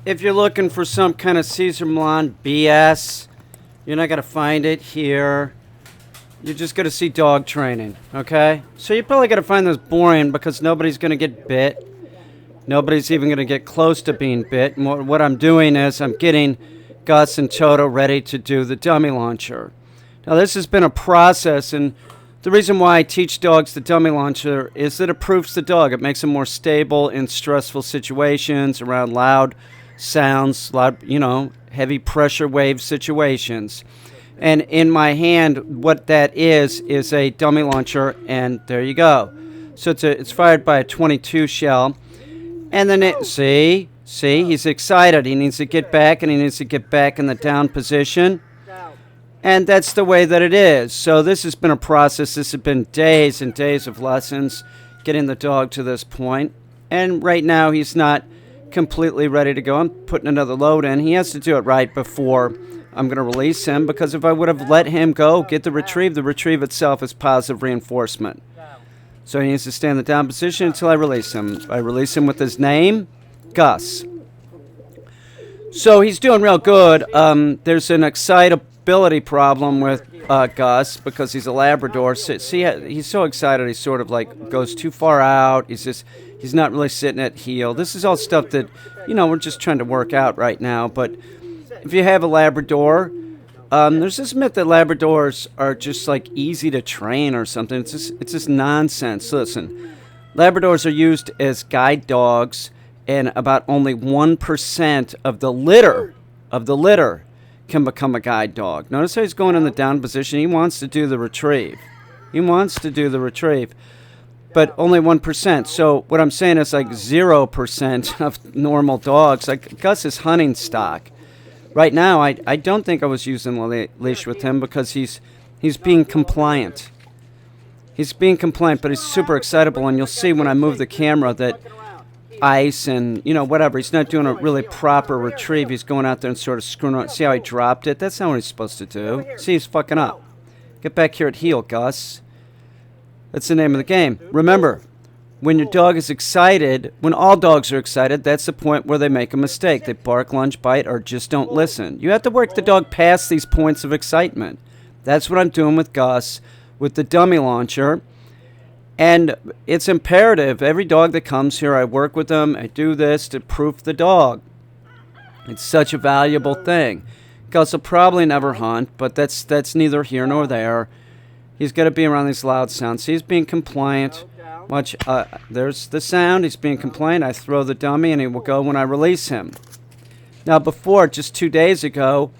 if you're looking for some kind of Caesar Milan BS, you're not going to find it here. You're just going to see dog training, okay? So you're probably going to find this boring because nobody's going to get bit. Nobody's even going to get close to being bit. And what I'm doing is I'm getting Gus and Toto ready to do the dummy launcher. Now, this has been a process, and the reason why I teach dogs the dummy launcher is that it proves the dog. It makes them more stable in stressful situations, around loud sounds, loud, heavy pressure wave situations. And in my hand, what that is a dummy launcher, and there you go. So it's fired by a 22 shell. And then see, he's excited. He needs to get back, and he needs to get back in the down position. And that's the way that it is. So this has been a process. This has been days and days of lessons, getting the dog to this point. And right now, he's not completely ready to go. I'm putting another load in. He has to do it right before I'm going to release him, because if I would have let him go, get the retrieve itself is positive reinforcement. So he needs to stay in the down position until I release him. I release him with his name, Gus. So he's doing real good. There's an excitability problem with Gus because he's a Labrador. See, he's so excited. He sort of like goes too far out. He's not really sitting at heel. This is all stuff that, we're just trying to work out right now. But if you have a Labrador, there's this myth that Labradors are just like easy to train or something. It's just nonsense. Listen, Labradors are used as guide dogs, and about only 1% of the litter can become a guide dog. Notice how he's going in the down position. He wants to do the retrieve. But only 1%. So what I'm saying is like 0% of normal dogs. Like Gus is hunting stock. Right now, I don't think I was using the leash with him because he's being compliant. He's being compliant, but he's super excitable, and you'll see when I move the camera that ice and, whatever, he's not doing a really proper retrieve. He's going out there and sort of screwing around. See how he dropped it? That's not what he's supposed to do. See, he's fucking up. Get back here at heel, Gus. That's the name of the game. Remember, when your dog is excited, when all dogs are excited, that's the point where they make a mistake. They bark, lunge, bite, or just don't listen. You have to work the dog past these points of excitement. That's what I'm doing with Gus, with the dummy launcher. And it's imperative. Every dog that comes here, I work with them. I do this to proof the dog. It's such a valuable thing. Gus will probably never hunt, but that's neither here nor there. He's got to be around these loud sounds. He's being compliant. Watch, there's the sound. He's being compliant. I throw the dummy, and he will go when I release him. Now, before, just 2 days ago,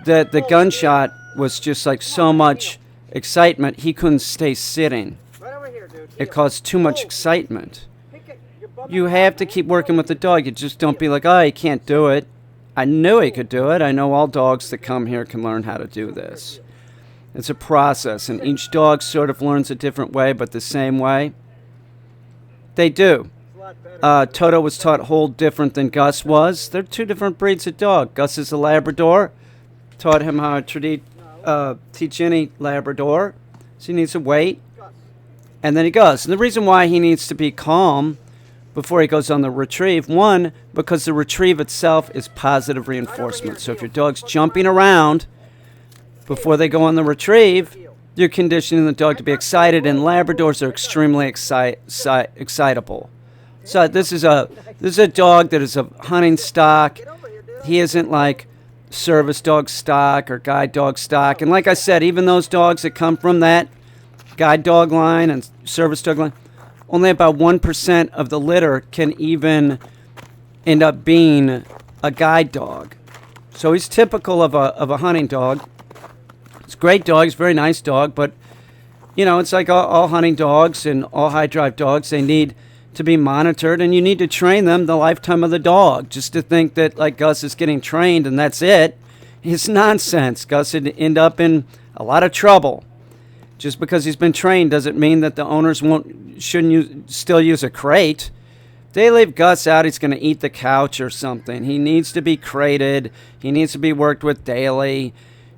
the gunshot was just like so much excitement, he couldn't stay sitting. It caused too much excitement. You have to keep working with the dog. You just don't be like, oh, he can't do it. I knew he could do it. I know all dogs that come here can learn how to do this. It's a process, and each dog sort of learns a different way, but the same way. They do. Toto was taught whole different than Gus was. They're two different breeds of dog. Gus is a Labrador. Taught him how to teach any Labrador. So he needs to wait. And then he goes. And the reason why he needs to be calm before he goes on the retrieve, one, because the retrieve itself is positive reinforcement. So if your dog's jumping around before they go on the retrieve, you're conditioning the dog to be excited, and Labradors are extremely excitable. So this is a dog that is a hunting stock. He isn't like service dog stock or guide dog stock. And like I said, even those dogs that come from that guide dog line and service dog line, only about 1% of the litter can even end up being a guide dog. So he's typical of a hunting dog. It's a great dog. He's a very nice dog, but, it's like all hunting dogs and all high drive dogs. They need to be monitored, and you need to train them the lifetime of the dog. Just to think that, like, Gus is getting trained and that's it, is nonsense. Gus would end up in a lot of trouble. Just because he's been trained doesn't mean that the owners shouldn't still use a crate. If they leave Gus out, he's going to eat the couch or something. He needs to be crated. He needs to be worked with daily.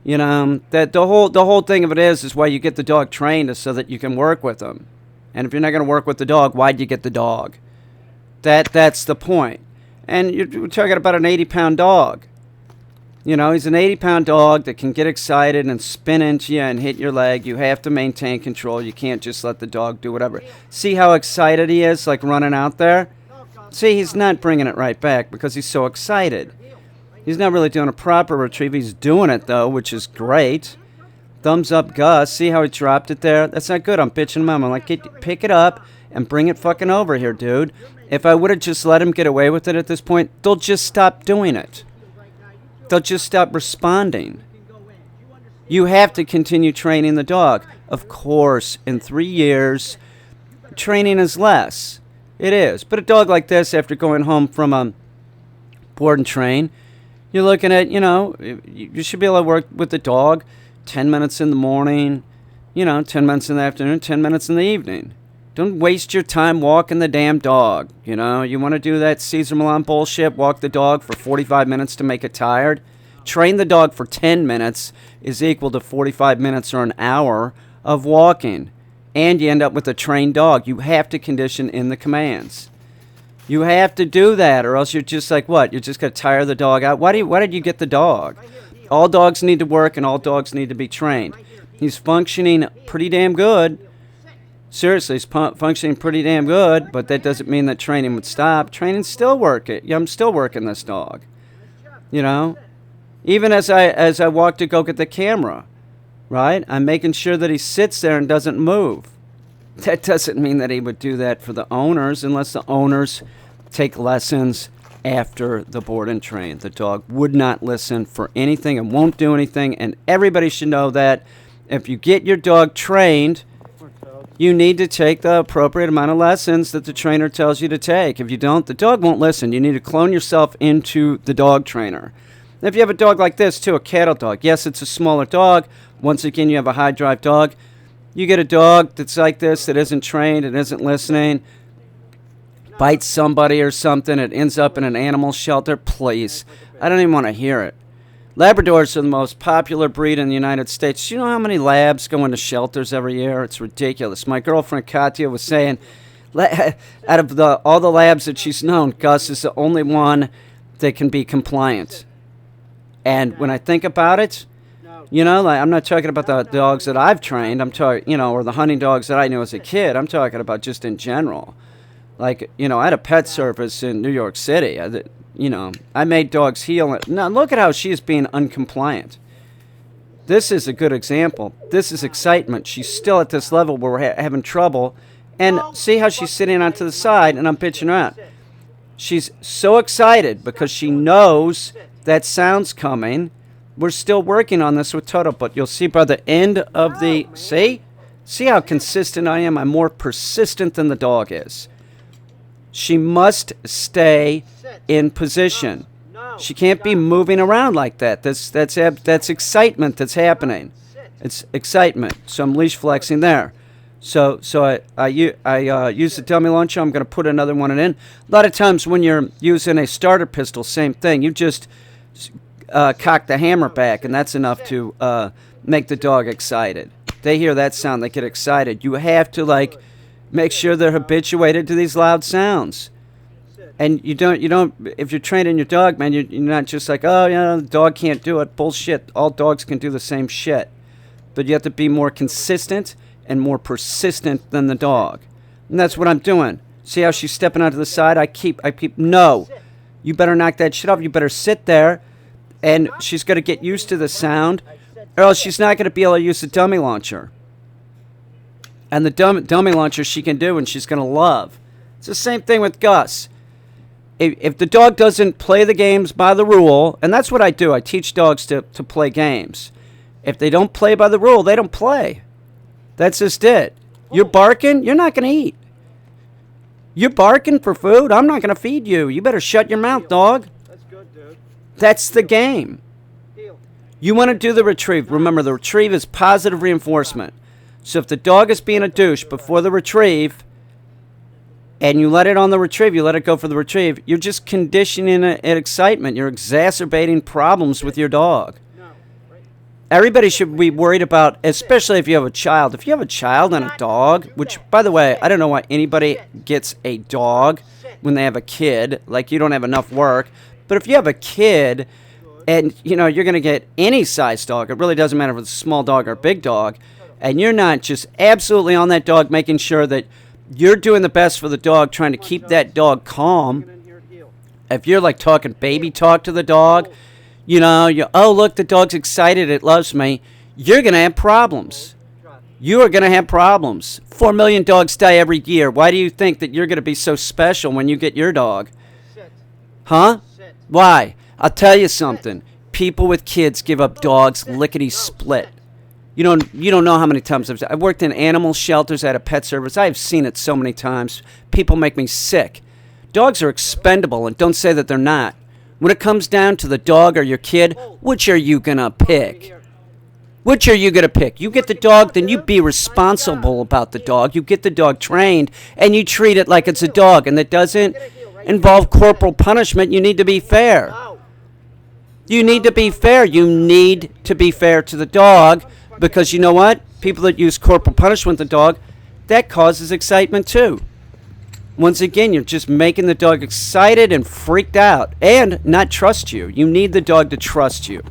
That the whole thing of it is why you get the dog trained, is so that you can work with him. And if you're not going to work with the dog, why'd you get the dog? That's the point. And you're talking about an 80-pound dog. You know, he's an 80-pound dog that can get excited and spin into you and hit your leg. You have to maintain control. You can't just let the dog do whatever. See how excited he is, like running out there? See, he's not bringing it right back because he's so excited. He's not really doing a proper retrieve. He's doing it, though, which is great. Thumbs up, Gus. See how he dropped it there? That's not good. I'm bitching him. I'm like, pick it up and bring it fucking over here, dude. If I would have just let him get away with it at this point, they'll just stop doing it. They'll just stop responding. You have to continue training the dog. Of course, in 3 years, training is less. It is. But a dog like this, after going home from a board and train, you're looking at, you know, you should be able to work with the dog 10 minutes in the morning, 10 minutes in the afternoon, 10 minutes in the evening. Don't waste your time walking the damn dog. You want to do that Cesar Millan bullshit, walk the dog for 45 minutes to make it tired. Train the dog for 10 minutes is equal to 45 minutes or an hour of walking. And you end up with a trained dog. You have to condition in the commands. You have to do that, or else you're just like, what? You're just going to tire the dog out? Why did you get the dog? All dogs need to work, and all dogs need to be trained. He's functioning pretty damn good. Seriously, he's functioning pretty damn good, but that doesn't mean that training would stop. Training's still working. Yeah, I'm still working this dog. Even as I walk to go get the camera, right? I'm making sure that he sits there and doesn't move. That doesn't mean that he would do that for the owners, unless the owners take lessons after the board and train. The dog would not listen for anything and won't do anything, and everybody should know that. If you get your dog trained, you need to take the appropriate amount of lessons that the trainer tells you to take. If you don't, the dog won't listen. You need to clone yourself into the dog trainer. If you have a dog like this, too, a cattle dog, yes, it's a smaller dog. Once again, you have a high-drive dog. You get a dog that's like this, that isn't trained and isn't listening, bites somebody or something, it ends up in an animal shelter, please. I don't even want to hear it. Labradors are the most popular breed in the United States. Do you know how many labs go into shelters every year? It's ridiculous. My girlfriend Katya was saying, out of all the labs that she's known, Gus is the only one that can be compliant. And when I think about it, I'm not talking about the dogs that I've trained. I'm talking, or the hunting dogs that I knew as a kid. I'm talking about just in general. Like, I had a pet service in New York City. I made dogs heal. Now, look at how she is being uncompliant. This is a good example. This is excitement. She's still at this level where we're having trouble. And see how she's sitting onto the side, and I'm pitching her out. She's so excited because she knows that sound's coming. We're still working on this with Toto, but you'll see by the end of the... See how consistent I am? I'm more persistent than the dog is. She must stay in position. She can't be moving around like that. That's excitement that's happening. It's excitement. So I'm leash flexing there. So I use the dummy launcher. I'm going to put another one in. A lot of times when you're using a starter pistol, same thing. You just cock the hammer back, and that's enough to make the dog excited. They hear that sound, they get excited. You have to make sure they're habituated to these loud sounds. And you don't. If you're training your dog, man, you're not just like, oh yeah, the dog can't do it. Bullshit. All dogs can do the same shit, but you have to be more consistent and more persistent than the dog. And that's what I'm doing. See how she's stepping onto the side? I keep. No, you better knock that shit off. You better sit there, and she's got to get used to the sound, or else she's not going to be able to use the dummy launcher. And the dummy launcher she can do, and she's going to love. It's the same thing with Gus. If the dog doesn't play the games by the rule, and that's what I do, I teach dogs to play games. If they don't play by the rule, they don't play. That's just it. You're barking, you're not going to eat. You're barking for food, I'm not going to feed you. You better shut your mouth, dog. That's good, dude. That's the game. You want to do the retrieve. Remember, the retrieve is positive reinforcement. So if the dog is being a douche before the retrieve, and you let it on the retrieve, you let it go for the retrieve, you're just conditioning it excitement. You're exacerbating problems with your dog. Everybody should be worried about, especially if you have a child. If you have a child and a dog, which, by the way, I don't know why anybody gets a dog when they have a kid. Like, you don't have enough work. But if you have a kid and, you know, you're going to get any size dog. It really doesn't matter if it's a small dog or a big dog. And you're not just absolutely on that dog, making sure that you're doing the best for the dog, trying to keep that dog calm. If you're, like, talking baby talk to the dog, you know, oh, look, the dog's excited, it loves me, you're going to have problems. You are going to have problems. 4 million dogs die every year. Why do you think that you're going to be so special when you get your dog? Huh? Why? I'll tell you something. People with kids give up dogs lickety-split. You don't know how many times I've worked in animal shelters at a pet service. I've seen it so many times. People make me sick. Dogs are expendable, and don't say that they're not. When it comes down to the dog or your kid, which are you going to pick? Which are you going to pick? You get the dog, then you be responsible about the dog. You get the dog trained, and you treat it like it's a dog. And that doesn't involve corporal punishment. You need to be fair. You need to be fair. You need to be fair to the dog, because you know what? People that use corporal punishment with the dog, that causes excitement too. Once again, you're just making the dog excited and freaked out and not trust you. You need the dog to trust you.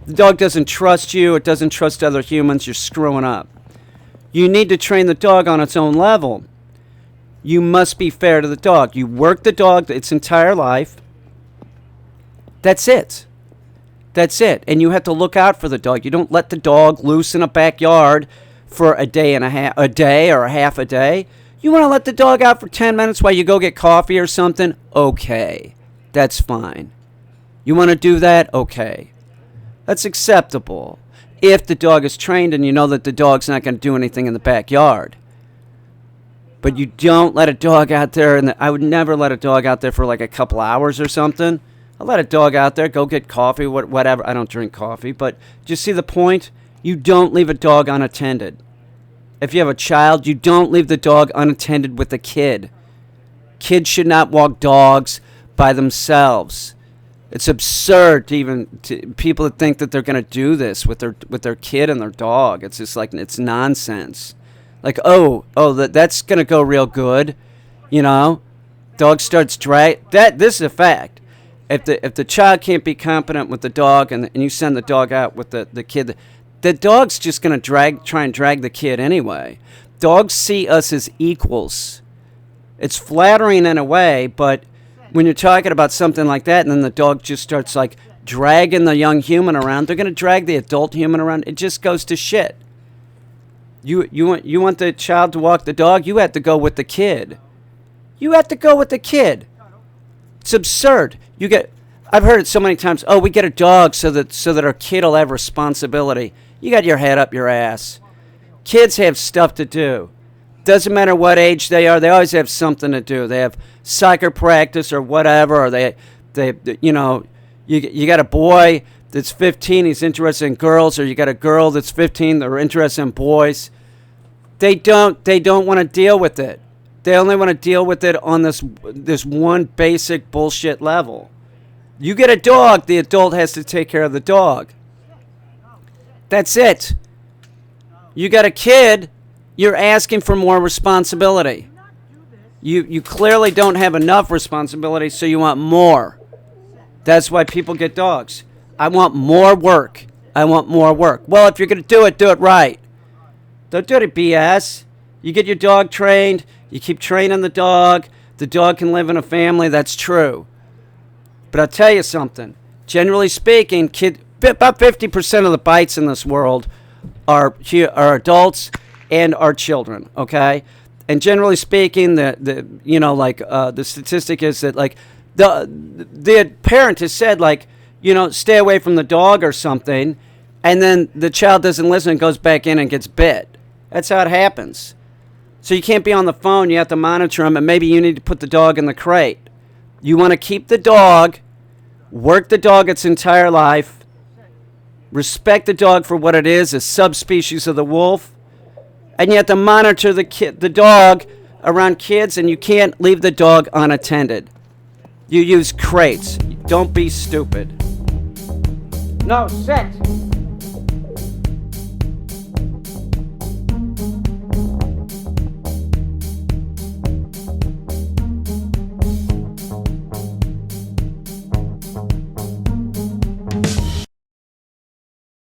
The dog doesn't trust you. It doesn't trust other humans. You're screwing up. You need to train the dog on its own level. You must be fair to the dog. You work the dog its entire life. That's it. That's it. And you have to look out for the dog. You don't let the dog loose in a backyard for a day or a half a day. You want to let the dog out for 10 minutes while you go get coffee or something? Okay. That's fine. You want to do that? Okay. That's acceptable. If the dog is trained and you know that the dog's not going to do anything in the backyard. But you don't let a dog out there, and I would never let a dog out there for like a couple hours or something. I'll let a dog out there, go get coffee, whatever. I don't drink coffee, but do you see the point? You don't leave a dog unattended. If you have a child, you don't leave the dog unattended with the kid. Kids should not walk dogs by themselves. It's absurd to people that think that they're going to do this with their kid and their dog. It's just like, it's nonsense. Like, that's going to go real good, you know? Dog starts this is a fact. If the child can't be competent with the dog and you send the dog out with the kid, the dog's just going to try and drag the kid anyway. Dogs see us as equals. It's flattering in a way, but when you're talking about something like that and then the dog just starts like dragging the young human around, they're going to drag the adult human around. It just goes to shit. You want the child to walk the dog, you have to go with the kid. You have to go with the kid. It's absurd. I've heard it so many times. Oh, we get a dog so that our kid will have responsibility. You got your head up your ass. Kids have stuff to do. Doesn't matter what age they are. They always have something to do. They have soccer practice or whatever. Or they you know, you got a boy that's 15. He's interested in girls, or you got a girl that's 15. They're interested in boys. They don't want to deal with it. They only want to deal with it on this one basic bullshit level. You get a dog, the adult has to take care of the dog. That's it. You got a kid, you're asking for more responsibility. You clearly don't have enough responsibility, so you want more. That's why people get dogs. I want more work. I want more work. Well, if you're going to do it right. Don't do it BS. You get your dog trained. You keep training the dog can live in a family. That's true. But I'll tell you something. Generally speaking, about 50% of the bites in this world are adults and are children. Okay, and generally speaking, the statistic is that like the parent has said like, you know, stay away from the dog or something, and then the child doesn't listen and goes back in and gets bit. That's how it happens. So you can't be on the phone. You have to monitor them, and maybe you need to put the dog in the crate. You want to keep the dog, work the dog its entire life, respect the dog for what it is, a subspecies of the wolf, and you have to monitor the dog around kids, and you can't leave the dog unattended. You use crates. Don't be stupid. No, sit.